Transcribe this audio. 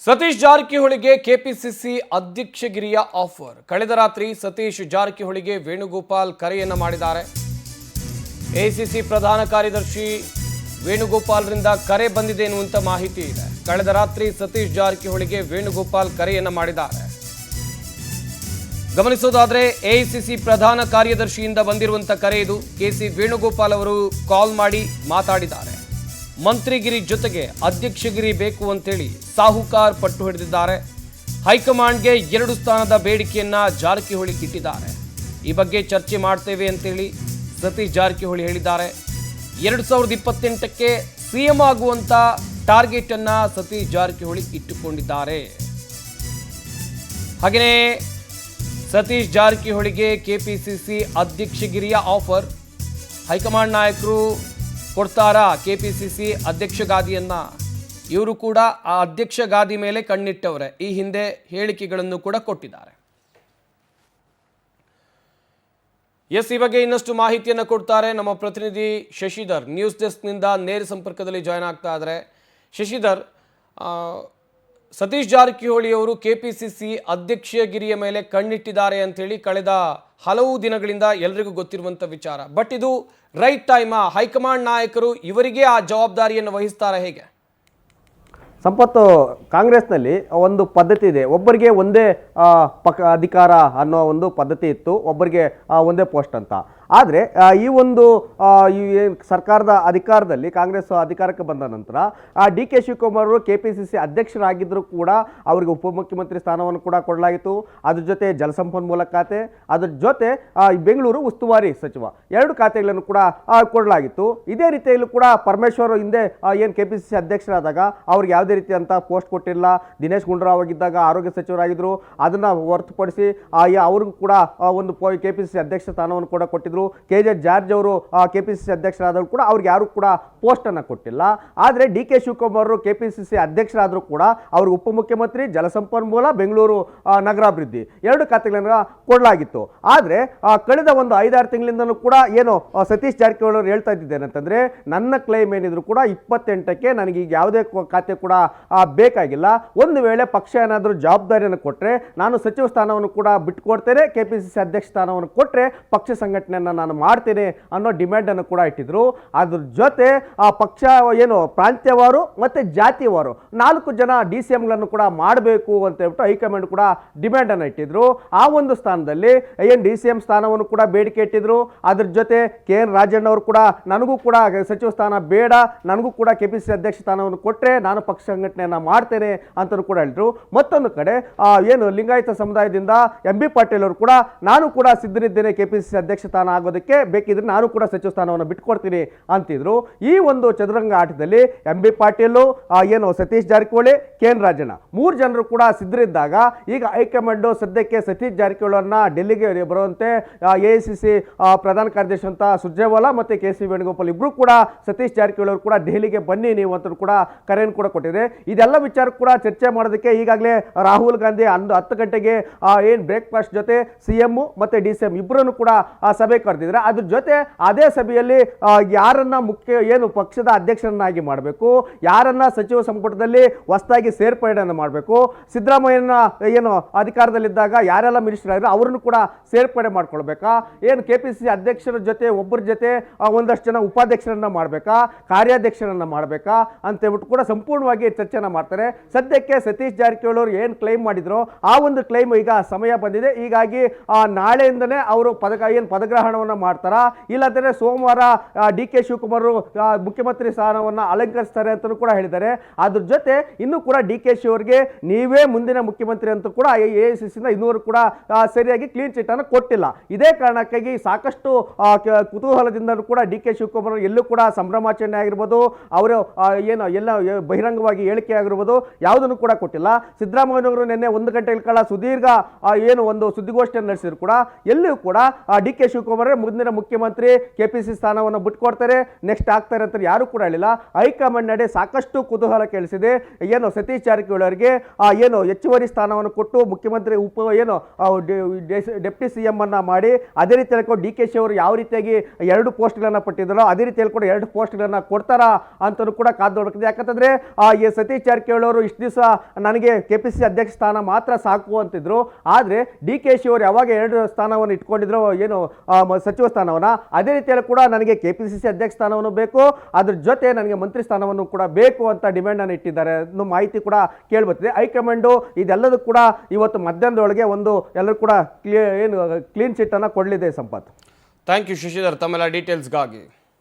ಸತೀಶ್ ಜಾರಕಿಹೊಳಿಗೆ ಕೆಪಿಸಿಸಿ ಅಧ್ಯಕ್ಷಗಿರಿಯ ಆಫರ್. ಕಳೆದ ರಾತ್ರಿ ಸತೀಶ್ ಜಾರಕಿಹೊಳಿಗೆ ವೇಣುಗೋಪಾಲ್ ಕರೆಯನ್ನ ಮಾಡಿದ್ದಾರೆ. ಎಸಿಸಿ ಪ್ರಧಾನ ಕಾರ್ಯದರ್ಶಿ ವೇಣುಗೋಪಾಲ್ರಿಂದ ಕರೆ ಬಂದಿದೆ ಎನ್ನುವಂತ ಮಾಹಿತಿ ಇದೆ. ಕಳೆದ ರಾತ್ರಿ ಸತೀಶ್ ಜಾರಕಿಹೊಳಿಗೆ ವೇಣುಗೋಪಾಲ್ ಕರೆಯನ್ನ ಮಾಡಿದ್ದಾರೆ. ಗಮನಿಸೋದಾದ್ರೆ ಎಸಿಸಿ ಪ್ರಧಾನ ಕಾರ್ಯದರ್ಶಿಯಿಂದ ಬಂದಿರುವಂತ ಕರೆ ಇದು. ಕೆಸಿ ವೇಣುಗೋಪಾಲ್ ಅವರು ಕಾಲ್ ಮಾಡಿ ಮಾತಾಡಿದ್ದಾರೆ. ಮಂತ್ರಿಗಿರಿ ಜೊತೆಗೆ ಅಧ್ಯಕ್ಷಗಿರಿ ಬೇಕು ಅಂತೇಳಿ ಸಾಹುಕಾರ್ ಪಟ್ಟು ಹಿಡಿದಿದ್ದಾರೆ. ಹೈಕಮಾಂಡ್ಗೆ 2 ಸ್ಥಾನದ ಬೇಡಿಕೆಯನ್ನ ಜಾರಕಿಹೊಳಿ ಇಟ್ಟಿದ್ದಾರೆ. ಈ ಬಗ್ಗೆ ಚರ್ಚೆ ಮಾಡ್ತೇವೆ ಅಂತೇಳಿ ಸತೀಶ್ ಜಾರಕಿಹೊಳಿ ಹೇಳಿದ್ದಾರೆ. 2028ಕ್ಕೆ ಸಿಎಂ ಆಗುವಂತ ಟಾರ್ಗೆಟ್ ಅನ್ನ ಸತೀಶ್ ಜಾರಕಿಹೊಳಿ ಇಟ್ಟುಕೊಂಡಿದ್ದಾರೆ. ಹಾಗೆಯೇ ಸತೀಶ್ ಜಾರಕಿಹೊಳಿಗೆ ಕೆಪಿಸಿಸಿ ಅಧ್ಯಕ್ಷಗಿರಿಯ ಆಫರ್. ಹೈಕಮಾಂಡ್ ನಾಯಕರು ಕೊಡ್ತಾರಾ ಕೆಪಿಸಿಸಿ ಅಧ್ಯಕ್ಷ ಗಾದಿಯನ್ನ? ಇವರು ಕೂಡ ಆ ಅಧ್ಯಕ್ಷ ಗಾದಿ ಮೇಲೆ ಕಣ್ಣಿಟ್ಟವರೇ. ಈ ಹಿಂದೆ ಹೇಳಿಕೆಗಳನ್ನು ಕೂಡ ಕೊಟ್ಟಿದ್ದಾರೆ. ಈ ಬಗ್ಗೆ ಇನ್ನಷ್ಟು ಮಾಹಿತಿಯನ್ನು ಕೊಡ್ತಾರೆ ನಮ್ಮ ಪ್ರತಿನಿಧಿ ಶಶಿಧರ್. ನ್ಯೂಸ್ ಡೆಸ್ಕ್ನಿಂದ ನೇರ ಸಂಪರ್ಕದಲ್ಲಿ ಜಾಯ್ನ್ ಆಗ್ತಾ ಇದ್ದಾರೆ. ಶಶಿಧರ್, ಸತೀಶ್ ಜಾರಕಿಹೊಳಿ ಅವರು ಕೆಪಿಸಿಸಿ ಅಧ್ಯಕ್ಷಗಿರಿಯ ಮೇಲೆ ಕಣ್ಣಿಟ್ಟಿದ್ದಾರೆ ಅಂತೇಳಿ ಕಳೆದ ಹಲವು ದಿನಗಳಿಂದ ಎಲ್ಲರಿಗೂ ಗೊತ್ತಿರುವಂಥ ವಿಚಾರ. ಬಟ್ ಇದು ರೈಟ್ ಟೈಮಾ? ಹೈಕಮಾಂಡ್ ನಾಯಕರು ಇವರಿಗೆ ಆ ಜವಾಬ್ದಾರಿಯನ್ನು ವಹಿಸ್ತಾರೆ ಹೇಗೆ? ಸಂಪತ್ತು, ಕಾಂಗ್ರೆಸ್ನಲ್ಲಿ ಒಂದು ಪದ್ಧತಿ ಇದೆ. ಒಬ್ಬರಿಗೆ ಒಂದೇ ಅಧಿಕಾರ ಅನ್ನೋ ಒಂದು ಪದ್ಧತಿ ಇತ್ತು, ಒಬ್ಬರಿಗೆ ಒಂದೇ ಪೋಸ್ಟ್ ಅಂತ. ಆದರೆ ಈ ಒಂದು ಸರ್ಕಾರದ ಅಧಿಕಾರದಲ್ಲಿ ಕಾಂಗ್ರೆಸ್ ಅಧಿಕಾರಕ್ಕೆ ಬಂದ ನಂತರ ಡಿ ಕೆ ಶಿವಕುಮಾರ್ ಅವರು ಕೆಪಿಸಿಸಿ ಅಧ್ಯಕ್ಷರಾಗಿದ್ದರೂ ಕೂಡ ಅವರಿಗೆ ಉಪಮುಖ್ಯಮಂತ್ರಿ ಸ್ಥಾನವನ್ನು ಕೂಡ ಕೊಡಲಾಗಿತ್ತು. ಅದ್ರ ಜೊತೆ ಜಲಸಂಪನ್ಮೂಲ ಖಾತೆ, ಅದ್ರ ಜೊತೆ ಬೆಂಗಳೂರು ಉಸ್ತುವಾರಿ ಸಚಿವ 2 ಖಾತೆಗಳನ್ನು ಕೂಡ ಕೊಡಲಾಗಿತ್ತು. ಇದೇ ರೀತಿಯಲ್ಲೂ ಕೂಡ ಪರಮೇಶ್ವರ್ ಹಿಂದೆ ಏನು ಕೆಪಿಸಿಸಿ ಅಧ್ಯಕ್ಷರಾದಾಗ ಅವ್ರಿಗೆ ಯಾವುದೇ ರೀತಿಯಂಥ ಪೋಸ್ಟ್ ಕೊಟ್ಟಿಲ್ಲ. ದಿನೇಶ್ ಗುಂಡೂರಾವ್ ಆಗಿದ್ದಾಗ ಆರೋಗ್ಯ ಸಚಿವರಾಗಿದ್ದರು. ಅದನ್ನು ಹೊರತುಪಡಿಸಿ ಅವ್ರಿಗೂ ಕೂಡ ಒಂದು ಕೆಪಿಸಿಸಿ ಅಧ್ಯಕ್ಷ ಸ್ಥಾನವನ್ನು ಕೂಡ ಕೊಟ್ಟಿದ್ರು. ಕೆ.ಜೆ. ಜಾರ್ಜ್ ಅವರು ಕೆಪಿಸಿಸಿ ಅಧ್ಯಕ್ಷರಾದರೂ ಕೂಡ ಅವ್ರಿಗೆ ಯಾರು ಕೂಡ ಪೋಸ್ಟ್ ಅನ್ನು ಕೊಟ್ಟಿಲ್ಲ. ಆದರೆ ಡಿ ಕೆ ಶಿವಕುಮಾರ್ ಅವರು ಕೆಪಿಸಿಸಿ ಅಧ್ಯಕ್ಷರಾದರೂ ಕೂಡ ಅವ್ರಿಗೆ ಉಪಮುಖ್ಯಮಂತ್ರಿ, ಜಲಸಂಪನ್ಮೂಲ, ಬೆಂಗಳೂರು ನಗರಾಭಿವೃದ್ಧಿ 2 ಖಾತೆಗಳನ್ನು ಕೊಡಲಾಗಿತ್ತು. ಆದರೆ ಕಳೆದ ಒಂದು 5-6 ತಿಂಗಳಿಂದಲೂ ಕೂಡ ಏನು ಸತೀಶ್ ಜಾರಕಿಹೊಳಿ ಅವರು ಹೇಳ್ತಾ ಇದ್ದಿದ್ದೇನೆ ಅಂತಂದರೆ, ನನ್ನ ಕ್ಲೈಮ್ ಏನಿದ್ರು ಕೂಡ 28ಕ್ಕೆ ನನಗೆ ಈಗ ಯಾವುದೇ ಖಾತೆ ಕೂಡ ಬೇಕಾಗಿಲ್ಲ. ಒಂದು ವೇಳೆ ಪಕ್ಷ ಏನಾದರೂ ಜವಾಬ್ದಾರಿಯನ್ನು ಕೊಟ್ಟರೆ ನಾನು ಸಚಿವ ಸ್ಥಾನವನ್ನು ಕೂಡ ಬಿಟ್ಟುಕೊಡ್ತೇನೆ, ಕೆಪಿಸಿಸಿ ಅಧ್ಯಕ್ಷ ಸ್ಥಾನವನ್ನು ಕೊಟ್ಟರೆ ಪಕ್ಷ ಸಂಘಟನೆಯನ್ನು ನಾನು ಮಾಡ್ತೇನೆ ಅನ್ನೋ ಡಿಮ್ಯಾಂಡನ್ನು ಕೂಡ ಇಟ್ಟಿದ್ರು. ಅದ್ರ ಜೊತೆ ಪಕ್ಷ ಏನು ಪ್ರಾಂತ್ಯವಾರು ಮತ್ತು ಜಾತಿವಾರು 4 ಜನ DCMಗಳನ್ನು ಕೂಡ ಮಾಡಬೇಕು ಅಂತ ಹೇಳ್ಬಿಟ್ಟು ಹೈಕಮಾಂಡ್ ಕೂಡ ಡಿಮ್ಯಾಂಡನ್ನು ಇಟ್ಟಿದ್ರು. ಆ ಒಂದು ಸ್ಥಾನದಲ್ಲಿ ಏನು DCM ಸ್ಥಾನವನ್ನು ಕೂಡ ಬೇಡಿಕೆ ಇಟ್ಟಿದ್ರು. ಅದ್ರ ಜೊತೆ KN ರಾಜಣ್ಣ ಅವರು ಕೂಡ ನನಗೂ ಕೂಡ ಸಚಿವ ಸ್ಥಾನ ಬೇಡ, ನನಗೂ ಕೂಡ ಕೆಪಿಸಿಸಿ ಅಧ್ಯಕ್ಷ ಸ್ಥಾನವನ್ನು ಕೊಟ್ಟರೆ ನಾನು ಪಕ್ಷ ಸಂಘಟನೆಯನ್ನು ಮಾಡ್ತೇನೆ ಅಂತಲೂ ಕೂಡ ಹೇಳಿದ್ರು. ಮತ್ತೊಂದು ಕಡೆ ಏನು ಲಿಂಗಾಯತ ಸಮುದಾಯದಿಂದ MB ಪಾಟೀಲ್ ಅವರು ಕೂಡ ನಾನು ಕೂಡ ಸಿದ್ಧನಿದ್ದೇನೆ ಕೆಪಿಸಿಸಿ ಅಧ್ಯಕ್ಷ ಸ್ಥಾನ ಆಗೋದಕ್ಕೆ, ಬೇಕಿದ್ರೆ ನಾನು ಕೂಡ ಸಚಿವ ಸ್ಥಾನವನ್ನು ಬಿಟ್ಕೊಡ್ತೀನಿ ಅಂತಿದ್ರು. ಈ ಒಂದು ಚದುರಂಗ ಆಟದಲ್ಲಿ MB ಪಾಟೀಲ್, ಏನು ಸತೀಶ್ ಜಾರಕಿಹೊಳಿ, KN ರಾಜಣ್ಣ 3 ಜನರು ಕೂಡ ಸಿದ್ಧರಿದ್ದಾಗ ಈಗ ಹೈಕಮಾಂಡ್ ಸದ್ಯಕ್ಕೆ ಸತೀಶ್ ಜಾರಕಿಹೊಳಿ ಅವರನ್ನ ಡೆಲ್ಲಿಗೆ ಬರುವಂತೆ AICC ಪ್ರಧಾನ ಕಾರ್ಯದರ್ಶಿ ಅಂತ ಸುರ್ಜೇವಾಲಾ ಮತ್ತು KC ವೇಣುಗೋಪಾಲ್ ಇಬ್ಬರು ಕೂಡ ಸತೀಶ್ ಜಾರಕಿಹೊಳಿ ಅವರು ಕೂಡ ದೆಹಲಿಗೆ ಬನ್ನಿ ನೀವು ಅಂತ ಕೂಡ ಕರೆಯನ್ನು ಕೂಡ ಕೊಟ್ಟಿದೆ. ಇದೆಲ್ಲ ವಿಚಾರ ಕೂಡ ಚರ್ಚೆ ಮಾಡೋದಕ್ಕೆ ಈಗಾಗಲೇ ರಾಹುಲ್ ಗಾಂಧಿ 10 ಗಂಟೆಗೆ ಏನು ಬ್ರೇಕ್ಫಾಸ್ಟ್ ಜೊತೆ CM ಮತ್ತು DCM ಇಬ್ಬರನ್ನು ಕೂಡ ಸಭೆ ಕರೆದಿದ್ದಾರೆ. ಅದ್ರ ಜೊತೆ ಅದೇ ಸಭೆಯಲ್ಲಿ ಯಾರನ್ನ ಏನು ಪಕ್ಷದ ಅಧ್ಯಕ್ಷರನ್ನಾಗಿ ಮಾಡಬೇಕು, ಯಾರನ್ನ ಸಚಿವ ಸಂಪುಟದಲ್ಲಿ ಹೊಸದಾಗಿ ಸೇರ್ಪಡೆಯನ್ನು ಮಾಡಬೇಕು, ಸಿದ್ದರಾಮಯ್ಯನ ಏನು ಅಧಿಕಾರದಲ್ಲಿದ್ದಾಗ ಯಾರೆಲ್ಲ ಮಿನಿಸ್ಟರ್ ಆಗಿದ್ರು ಅವರನ್ನು ಕೂಡ ಸೇರ್ಪಡೆ ಮಾಡ್ಕೊಳ್ಬೇಕಾ, ಏನು ಕೆಪಿಸಿಸಿ ಅಧ್ಯಕ್ಷರ ಜೊತೆ ಒಬ್ಬರ ಜೊತೆ ಒಂದಷ್ಟು ಜನ ಉಪಾಧ್ಯಕ್ಷರನ್ನ ಮಾಡಬೇಕಾ, ಕಾರ್ಯಾಧ್ಯಕ್ಷರನ್ನ ಮಾಡಬೇಕಾ ಅಂತ ಹೇಳ್ಬಿಟ್ಟು ಕೂಡ ಸಂಪೂರ್ಣವಾಗಿ ಚರ್ಚೆನ ಮಾಡ್ತಾರೆ. ಸದ್ಯಕ್ಕೆ ಸತೀಶ್ ಜಾರಕಿಹೊಳಿ ಅವರು ಏನು ಕ್ಲೈಮ್ ಮಾಡಿದ್ರು ಆ ಒಂದು ಕ್ಲೈಮ್ ಈಗ ಸಮಯ ಬಂದಿದೆ. ಹೀಗಾಗಿ ನಾಳೆಯಿಂದನೇ ಅವರು ಪದಗ್ರಹಣವನ್ನು ಮಾಡ್ತಾರಾ, ಇಲ್ಲಾಂದರೆ ಸೋಮವಾರ ಡಿ ಕೆ ಶಿವಕುಮಾರ್ ಮುಖ್ಯಮಂತ್ರಿ ಸ್ಥಾನವನ್ನು ಅಲಂಕರಿಸ್ತಾರೆ ಅಂತಲೂ ಕೂಡ ಹೇಳಿದ್ದಾರೆ. ಅದ್ರ ಜೊತೆ ಇನ್ನೂ ಕೂಡ ಡಿ ಕೆ ಶಿ ಅವರಿಗೆ ನೀವೇ ಮುಂದಿನ ಮುಖ್ಯಮಂತ್ರಿ ಅಂತ ಕೂಡ AICC ಇನ್ನೂರು ಕೂಡ ಸರಿಯಾಗಿ ಕ್ಲೀನ್ ಚಿಟ್ ಅನ್ನು ಕೊಟ್ಟಿಲ್ಲ. ಇದೇ ಕಾರಣಕ್ಕಾಗಿ ಸಾಕಷ್ಟು ಕುತೂಹಲದಿಂದ ಕೂಡ ಡಿ ಕೆ ಶಿವಕುಮಾರ್ ಎಲ್ಲೂ ಕೂಡ ಸಂಭ್ರಮಾಚರಣೆ ಆಗಿರ್ಬೋದು, ಅವರು ಏನು ಎಲ್ಲ ಬಹಿರಂಗವಾಗಿ ಹೇಳಿಕೆ ಆಗಿರ್ಬೋದು ಯಾವುದನ್ನು ಕೂಡ ಕೊಟ್ಟಿಲ್ಲ. ಸಿದ್ದರಾಮಯ್ಯನವರು ನಿನ್ನೆ 1 ಗಂಟೆಗಳ ಕಾಲ ಸುದೀರ್ಘ ಏನು ಒಂದು ಸುದ್ದಿಗೋಷ್ಠಿಯನ್ನು ನಡೆಸಿದ್ರು ಕೂಡ ಎಲ್ಲಿಯೂ ಕೂಡ ಡಿ ಕೆ ಶಿವಕುಮಾರ್ ಬರೋ ಮುಂದಿನ ಮುಖ್ಯಮಂತ್ರಿ KPCC ಸ್ಥಾನವನ್ನು ಬಿಟ್ಕೊಡ್ತಾರೆ, ನೆಕ್ಸ್ಟ್ ಆಗ್ತಾರೆ ಅಂತ ಯಾರು ಕೂಡ ಹೇಳಿಲ್ಲ. ಹೈಕಮಾಂಡ್ ನಡೆ ಸಾಕಷ್ಟು ಕುತೂಹಲ ಕೇಳಿಸಿದೆ. ಏನು ಸತೀಶ್ ಜಾರಕಿಹೊಳಿ ಅವರಿಗೆ ಏನು ಹೆಚ್ಚುವರಿ ಸ್ಥಾನವನ್ನು ಕೊಟ್ಟು ಮುಖ್ಯಮಂತ್ರಿ ಡೆಪ್ಟಿ CM ಅನ್ನ ಮಾಡಿ, ಅದೇ ರೀತಿ ಹೇಳ್ಕೊಂಡು DK ಶಿ ಅವರು ಯಾವ ರೀತಿಯಾಗಿ 2 ಪೋಸ್ಟ್ಗಳನ್ನು ಪಟ್ಟಿದ್ದಾರೋ ಅದೇ ರೀತಿ ಹೇಳ್ಕೊಂಡು 2 ಪೋಸ್ಟ್ಗಳನ್ನು ಕೊಡ್ತಾರಾ ಅಂತಲೂ ಕೂಡ ಕಾದು ನೋಡ್ತಿದೆ. ಯಾಕಂತಂದ್ರೆ ಈ ಸತೀಶ್ ಜಾರಕಿಹೊಳಿ ಅವರು ಇಷ್ಟು ದಿವಸ ನನಗೆ KPCC ಅಧ್ಯಕ್ಷ ಸ್ಥಾನ ಮಾತ್ರ ಸಾಕು ಅಂತಿದ್ರು. ಆದರೆ DK ಶಿ ಅವರು ಯಾವಾಗ 2 ಸ್ಥಾನವನ್ನು ಇಟ್ಕೊಂಡಿದ್ರು, ಏನು ಸಚಿವ ಸ್ಥಾನವನ್ನು, ಅದೇ ರೀತಿಯಲ್ಲಿ ಕೂಡ ನನಗೆ KPCC ಅಧ್ಯಕ್ಷ ಸ್ಥಾನವನ್ನು ಬೇಕು, ಅದ್ರ ಜೊತೆ ನನಗೆ ಮಂತ್ರಿ ಸ್ಥಾನವನ್ನು ಕೂಡ ಬೇಕು ಅಂತ ಡಿಮ್ಯಾಂಡ್ ಅನ್ನು ಇಟ್ಟಿದ್ದಾರೆ ಅನ್ನೋ ಮಾಹಿತಿ ಕೂಡ ಕೇಳಿಬರ್ತಿದೆ. ಹೈಕಮಾಂಡು ಇದೆಲ್ಲದೂ ಕೂಡ ಇವತ್ತು ಮಧ್ಯಾಹ್ನದೊಳಗೆ ಎಲ್ಲರೂ ಕೂಡ ಕ್ಲೀನ್ ಚಿಟ್ ಅನ್ನು ಕೊಡಲಿದೆ. ಸಂಪತ್, ಥ್ಯಾಂಕ್ ಯು ಶಶಿಧರ್ ತಮ್ಮೆಲ್ಲ ಡೀಟೇಲ್ಸ್ಗಾಗಿ.